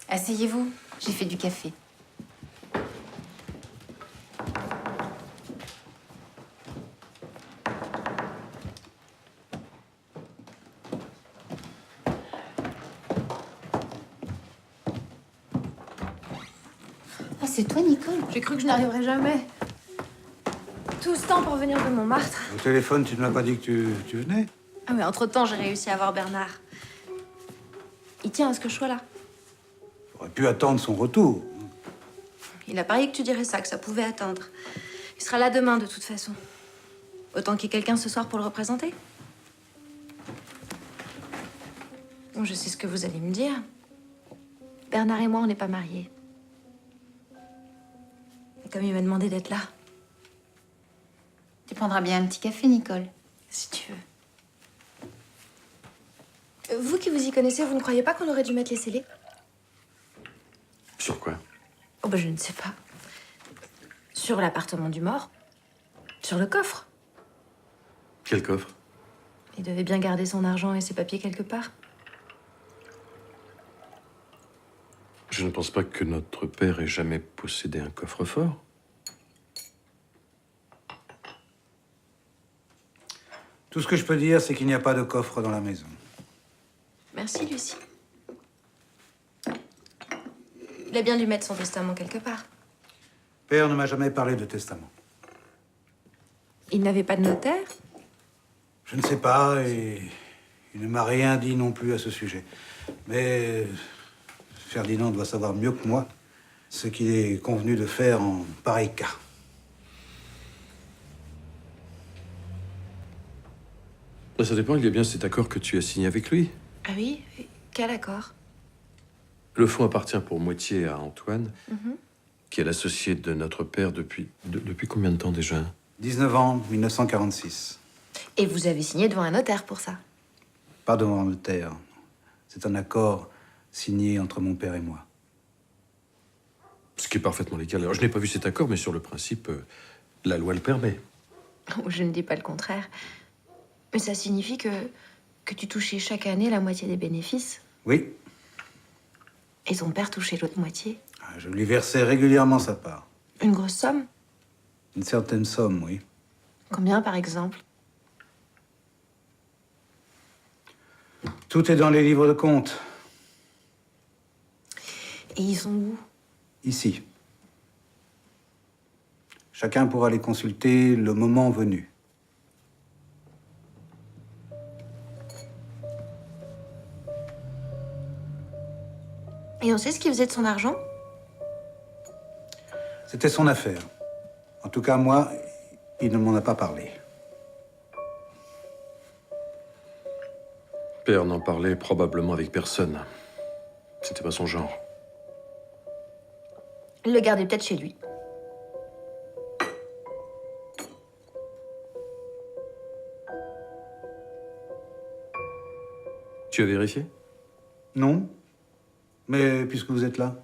Asseyez-vous, j'ai fait du café. Ah, c'est toi, Nicole? J'ai cru que je n'arriverais jamais. Tout ce temps pour venir de Montmartre. Au téléphone, tu ne m'as pas dit que tu venais? Ah mais entre-temps, j'ai réussi à voir Bernard. Il tient à ce que je sois là. J'aurais pu attendre son retour. Il a parié que tu dirais ça, que ça pouvait attendre. Il sera là demain, de toute façon. Autant qu'il y ait quelqu'un ce soir pour le représenter. Bon, je sais ce que vous allez me dire. Bernard et moi, on n'est pas mariés. Et comme il m'a demandé d'être là, Tu prendras bien un petit café, Nicole? si tu veux. Vous qui vous y connaissez, vous ne croyez pas qu'on aurait dû mettre les scellés? Sur quoi? Oh ben je ne sais pas. Sur l'appartement du mort. Sur le coffre. Quel coffre? Il devait bien garder son argent et ses papiers quelque part. Je ne pense pas que notre père ait jamais possédé un coffre-fort. Tout ce que je peux dire, c'est qu'il n'y a pas de coffre dans la maison. Merci, Lucie. Il a bien dû mettre son testament quelque part. Père ne m'a jamais parlé de testament. Il n'avait pas de notaire? Je ne sais pas et il ne m'a rien dit non plus à ce sujet. Mais Ferdinand doit savoir mieux que moi ce qu'il est convenu de faire en pareil cas. Ça dépend, il y a bien cet accord que tu as signé avec lui. Ah oui? Quel accord? Le fonds appartient pour moitié à Antoine, qui est l'associé de notre père depuis combien de temps déjà? 19 ans, 1946. Et vous avez signé devant un notaire pour ça? Pas devant un notaire. C'est un accord signé entre mon père et moi. Ce qui est parfaitement légal. Alors, je n'ai pas vu cet accord, mais sur le principe, la loi le permet. Oh, je ne dis pas le contraire. Mais ça signifie que tu touchais chaque année la moitié des bénéfices. Oui, Et ton père touchait l'autre moitié. je lui versais régulièrement sa part. Une grosse somme? Une certaine somme, oui. Combien, par exemple? Tout est dans les livres de compte. Et ils sont où? Ici. Chacun pourra les consulter le moment venu. Et on sait ce qu'il faisait de son argent? C'était son affaire. En tout cas, moi, il ne m'en a pas parlé. Père n'en parlait probablement avec personne. C'était pas son genre. Il le gardait peut-être chez lui. Tu as vérifié? Non? Mais puisque vous êtes là.